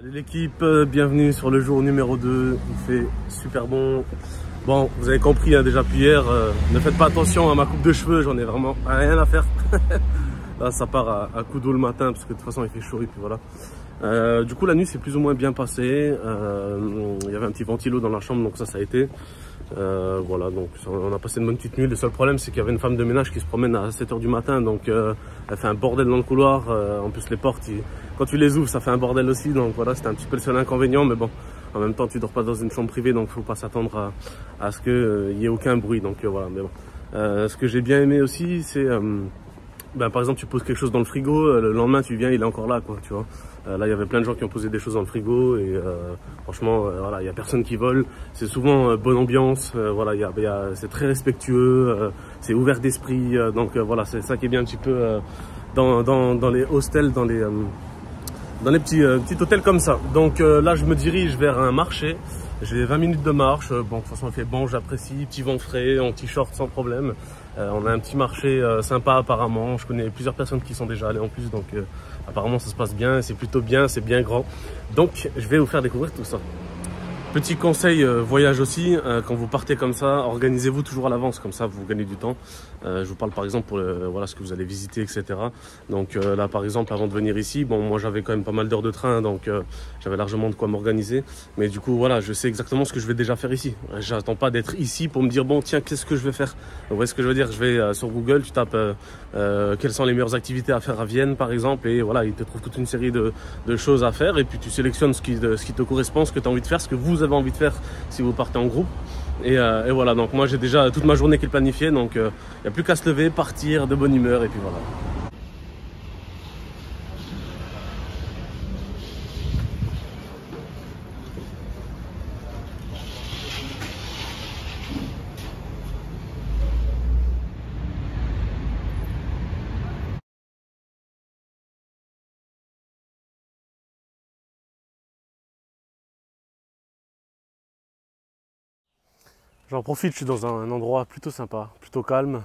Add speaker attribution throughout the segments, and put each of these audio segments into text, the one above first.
Speaker 1: Salut l'équipe, bienvenue sur le jour numéro 2, il fait super bon. Bon, vous avez compris hein, déjà depuis hier, ne faites pas attention à ma coupe de cheveux, j'en ai vraiment rien à faire. Là ça part à coup d'eau le matin parce que de toute façon il fait chaud et puis voilà. Du coup la nuit s'est plus ou moins bien passée, il y avait un petit ventilo dans la chambre donc ça a été. Voilà, donc on a passé une bonne petite nuit. Le seul problème c'est qu'il y avait une femme de ménage qui se promène à 7 h du matin, donc elle fait un bordel dans le couloir. En plus les portes, quand tu les ouvres ça fait un bordel aussi, donc voilà, c'était un petit peu le seul inconvénient, mais bon, en même temps tu dors pas dans une chambre privée, donc faut pas s'attendre à ce qu'il y ait aucun bruit, donc voilà. Mais bon, ce que j'ai bien aimé aussi c'est par exemple tu poses quelque chose dans le frigo, le lendemain tu viens, il est encore là quoi, tu vois. Là il y avait plein de gens qui ont posé des choses dans le frigo et franchement voilà, il y a personne qui vole, c'est souvent bonne ambiance, voilà, c'est très respectueux, c'est ouvert d'esprit, donc voilà, c'est ça qui est bien un petit peu dans les hostels, dans les petits hôtels comme ça. Donc là je me dirige vers un marché. J'ai 20 minutes de marche, bon de toute façon il fait bon, j'apprécie, petit vent frais, en t-shirt sans problème. On a un petit marché sympa apparemment, je connais plusieurs personnes qui sont déjà allées en plus, donc apparemment ça se passe bien, c'est plutôt bien, c'est bien grand. Donc je vais vous faire découvrir tout ça. Petit conseil voyage aussi, quand vous partez comme ça, organisez-vous toujours à l'avance, comme ça vous gagnez du temps. Je vous parle par exemple pour voilà, ce que vous allez visiter, etc. Donc là par exemple avant de venir ici, bon moi j'avais quand même pas mal d'heures de train, donc j'avais largement de quoi m'organiser. Mais du coup voilà, je sais exactement ce que je vais déjà faire ici. J'attends pas d'être ici pour me dire bon tiens qu'est-ce que je vais faire. Vous voyez ce que je veux dire, je vais sur Google, tu tapes quelles sont les meilleures activités à faire à Vienne par exemple, et voilà il te trouve toute une série de choses à faire, et puis tu sélectionnes ce qui te correspond, ce que tu as envie de faire, ce que vous avez envie de faire si vous partez en groupe. Et voilà, donc moi j'ai déjà toute ma journée qui est planifiée, donc il n'y a plus qu'à se lever, partir de bonne humeur et puis voilà. J'en profite, je suis dans un endroit plutôt sympa, plutôt calme.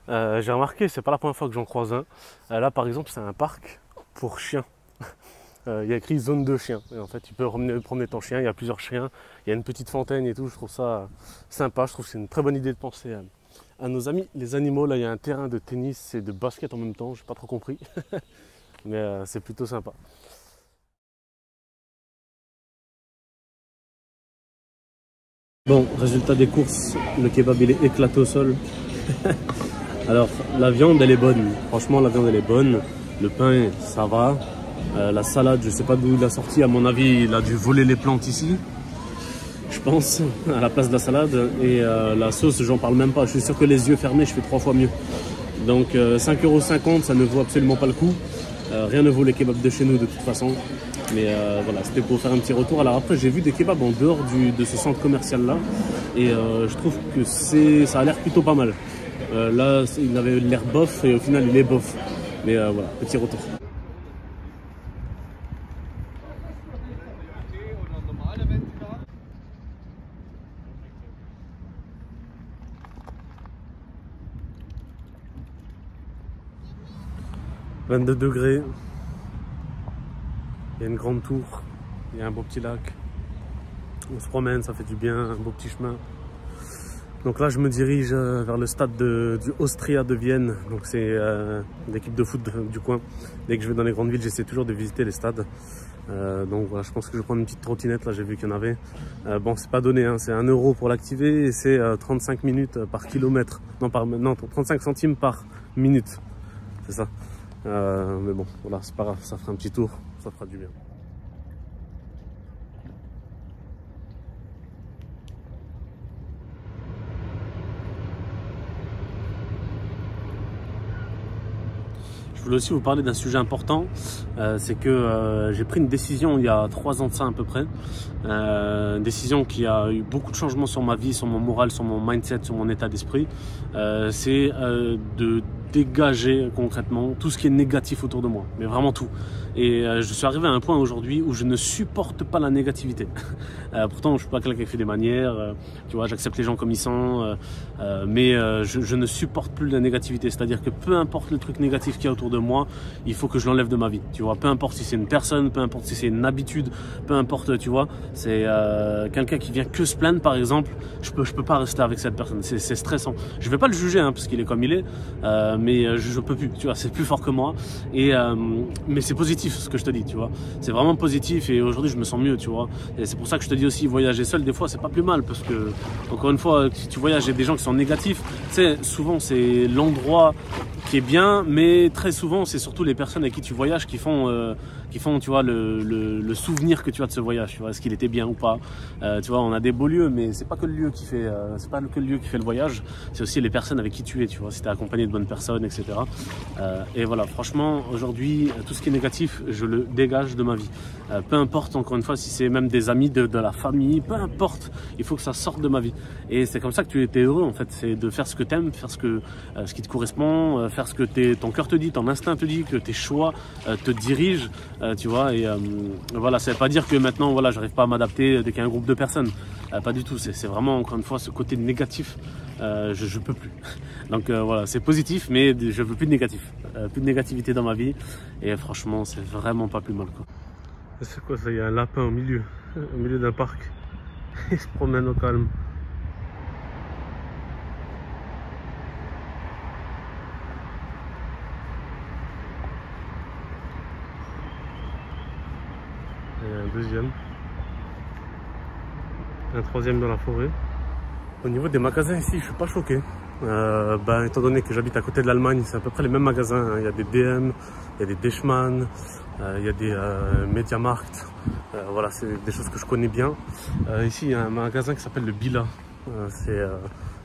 Speaker 1: J'ai remarqué, c'est pas la première fois que j'en croise un. Là par exemple c'est un parc pour chiens. Il y a écrit zone de chiens. Et en fait tu peux promener ton chien, il y a plusieurs chiens, il y a une petite fontaine et tout, je trouve ça sympa, je trouve que c'est une très bonne idée de penser à nos amis les animaux. Là il y a un terrain de tennis et de basket en même temps, j'ai pas trop compris. Mais c'est plutôt sympa. Bon, résultat des courses, le kebab il est éclaté au sol. Alors la viande elle est bonne, franchement la viande elle est bonne, le pain ça va, la salade je sais pas d'où il a sorti, à mon avis il a dû voler les plantes ici, je pense, à la place de la salade, et la sauce j'en parle même pas, je suis sûr que les yeux fermés je fais 3 fois mieux. Donc 5,50 € ça ne vaut absolument pas le coup, rien ne vaut les kebabs de chez nous de toute façon. Mais voilà, c'était pour faire un petit retour. Alors après, j'ai vu des kebabs en dehors de ce centre commercial là, et je trouve que ça a l'air plutôt pas mal. Là, il avait l'air bof et au final, il est bof. Mais voilà, petit retour. « 22 degrés. Il y a une grande tour, il y a un beau petit lac. On se promène, ça fait du bien, un beau petit chemin. Donc là, je me dirige vers le stade du Austria de Vienne. Donc c'est l'équipe de foot du coin. Dès que je vais dans les grandes villes, j'essaie toujours de visiter les stades. Donc voilà, je pense que je vais prendre une petite trottinette. Là, j'ai vu qu'il y en avait. Bon, c'est pas donné, hein, c'est 1 € pour l'activer et c'est 35 minutes par kilomètre. Non, 35 centimes par minute. C'est ça. Mais bon, voilà, c'est pas grave, ça fera un petit tour, ça fera du bien. Je voulais aussi vous parler d'un sujet important, c'est que j'ai pris une décision il y a 3 ans de ça à peu près, une décision qui a eu beaucoup de changements sur ma vie, sur mon moral, sur mon mindset, sur mon état d'esprit, c'est de dégager concrètement tout ce qui est négatif autour de moi, mais vraiment tout.
Speaker 2: Et je suis arrivé à un point aujourd'hui où je ne supporte pas la négativité. Pourtant, je suis pas quelqu'un qui fait des manières, tu vois, j'accepte les gens comme ils sont, mais je ne supporte plus la négativité. C'est-à-dire que peu importe le truc négatif qu'il y a autour de moi, il faut que je l'enlève de ma vie. Tu vois, peu importe si c'est une personne, peu importe si c'est une habitude, peu importe, tu vois, c'est quelqu'un qui vient que se plaindre, par exemple, je peux pas rester avec cette personne. C'est stressant. Je vais pas le juger, hein, parce qu'il est comme il est, mais je peux plus. Tu vois, c'est plus fort que moi. Et mais c'est positif ce que je te dis, tu vois. C'est vraiment positif et aujourd'hui je me sens mieux, tu vois. Et c'est pour ça que je te dis aussi, voyager seul des fois c'est pas plus mal parce que encore une fois, si tu voyages avec des gens qui sont négatifs, tu sais, souvent c'est l'endroit qui est bien, mais très souvent c'est surtout les personnes avec qui tu voyages qui font tu vois le souvenir que tu as de ce voyage, tu vois, est-ce qu'il était bien ou pas. Tu vois, on a des beaux lieux, mais c'est pas que le lieu qui fait c'est pas que le lieu qui fait le voyage, c'est aussi les personnes avec qui tu es, tu vois, si tu es accompagné de bonnes personnes, etc. Et voilà, franchement aujourd'hui tout ce qui est négatif je le dégage de ma vie. Peu importe, encore une fois, si c'est même des amis, de la famille, peu importe, il faut que ça sorte de ma vie. Et c'est comme ça que tu étais heureux en fait, c'est de faire ce que tu aimes, faire ce qui te correspond, faire ce que ton cœur te dit, ton instinct te dit, que tes choix te dirigent, tu vois. Et voilà, ça veut pas dire que maintenant, voilà, j'arrive pas à m'adapter dès qu'il y a un groupe de personnes. Pas du tout, c'est vraiment, encore une fois, ce côté négatif, je peux plus. Donc voilà, c'est positif, mais je veux plus de négatif. Plus de négativité dans ma vie. Et franchement, c'est vraiment pas plus mal, quoi.
Speaker 1: C'est quoi ça? Il y a un lapin au milieu d'un parc. Il se promène au calme. Il y a un deuxième. Un troisième dans la forêt. Au niveau des magasins ici, je suis pas choqué. Étant donné que j'habite à côté de l'Allemagne, c'est à peu près les mêmes magasins, hein. Il y a des DM, il y a des Deichmann, il y a des Mediamarkt. Voilà, c'est des choses que je connais bien. Ici, il y a un magasin qui s'appelle le Billa. Il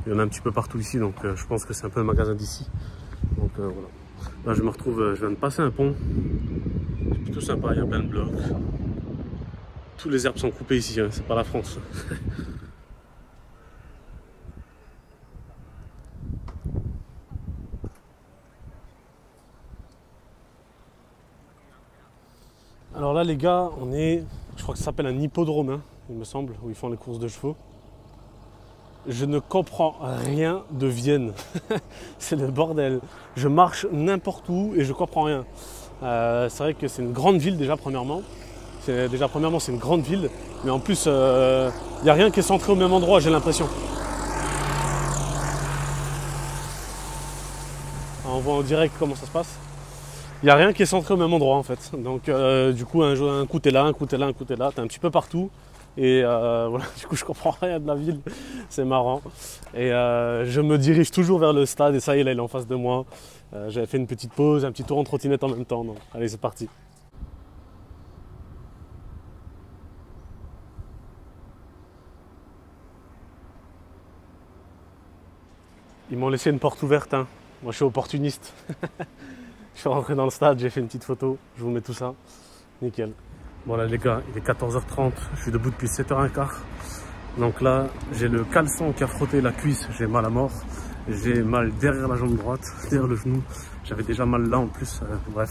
Speaker 1: y en a un petit peu partout ici, donc je pense que c'est un peu un magasin d'ici. Donc voilà. Là, je me retrouve, je viens de passer un pont. C'est plutôt sympa, il y a plein de blocs. Tous les herbes sont coupées ici, hein. C'est pas la France. Alors là les gars, on est, je crois que ça s'appelle un hippodrome, hein, il me semble, où ils font les courses de chevaux. Je ne comprends rien de Vienne, c'est le bordel. Je marche n'importe où et je comprends rien. C'est vrai que c'est une grande ville déjà premièrement. C'est une grande ville, mais en plus, il n'y a rien qui est centré au même endroit, j'ai l'impression. On voit en direct comment ça se passe. Il n'y a rien qui est centré au même endroit en fait. Donc du coup, un coup t'es là, un coup t'es là, un coup t'es là, t'es un petit peu partout. Et voilà, du coup je comprends rien de la ville, c'est marrant. Et je me dirige toujours vers le stade et ça y est, là il est en face de moi. J'avais fait une petite pause, un petit tour en trottinette en même temps. Donc, allez, c'est parti. Ils m'ont laissé une porte ouverte, hein. Moi je suis opportuniste. Je suis rentré dans le stade, j'ai fait une petite photo, je vous mets tout ça. Nickel. Bon là les gars, il est 14h30, je suis debout depuis 7h15. Donc là, j'ai le caleçon qui a frotté la cuisse, j'ai mal à mort. J'ai mal derrière la jambe droite, derrière le genou. J'avais déjà mal là en plus, bref.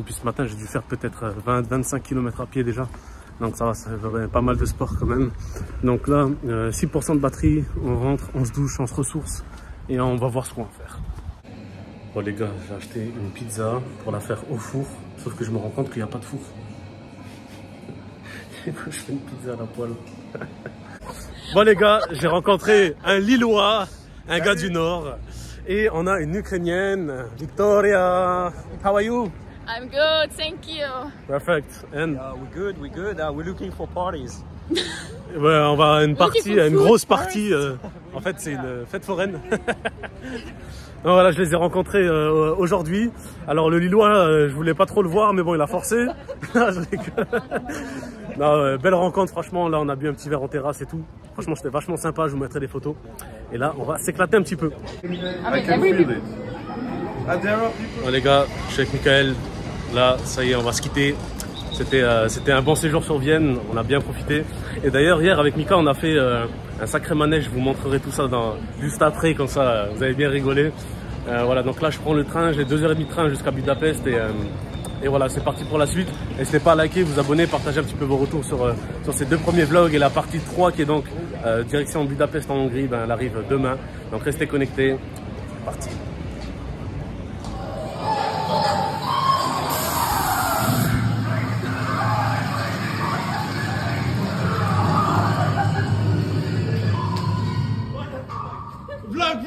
Speaker 1: Et puis ce matin, j'ai dû faire peut-être 20-25 km à pied déjà. Donc ça va, ça fait pas mal de sport quand même. Donc là, 6% de batterie, on rentre, on se douche, on se ressource. Et on va voir ce qu'on va faire. Bon les gars, j'ai acheté une pizza pour la faire au four. Sauf que je me rends compte qu'il n'y a pas de four. Du coup, je fais une pizza à la poêle. Bon les gars, j'ai rencontré un Lillois, un gars du Nord. Et on a une Ukrainienne, Victoria. How are you?
Speaker 3: I'm good, thank you.
Speaker 1: Perfect. And
Speaker 4: We're good. We're looking for parties.
Speaker 1: ouais, on va à une partie, à une grosse partie. En fait, c'est une fête foraine. Donc voilà, je les ai rencontrés aujourd'hui. Alors le Lillois, je voulais pas trop le voir, mais bon, il a forcé. Non, belle rencontre, franchement. Là, on a bu un petit verre en terrasse et tout. Franchement, c'était vachement sympa. Je vous mettrai des photos. Et là, on va s'éclater un petit peu. Bon, les gars, je suis avec Michael. Là, ça y est, on va se quitter. C'était un bon séjour sur Vienne. On a bien profité. Et d'ailleurs, hier, avec Mika, on a fait un sacré manège. Je vous montrerai tout ça juste après, comme ça, vous avez bien rigolé. Voilà, donc là, je prends le train. J'ai 2h30 de train jusqu'à Budapest. Et Et voilà, c'est parti pour la suite. N'hésitez pas à liker, vous abonner, partager un petit peu vos retours sur ces 2 premiers vlogs. Et la partie 3 qui est donc direction Budapest en Hongrie, ben, elle arrive demain. Donc restez connectés. C'est parti.
Speaker 5: Vlog!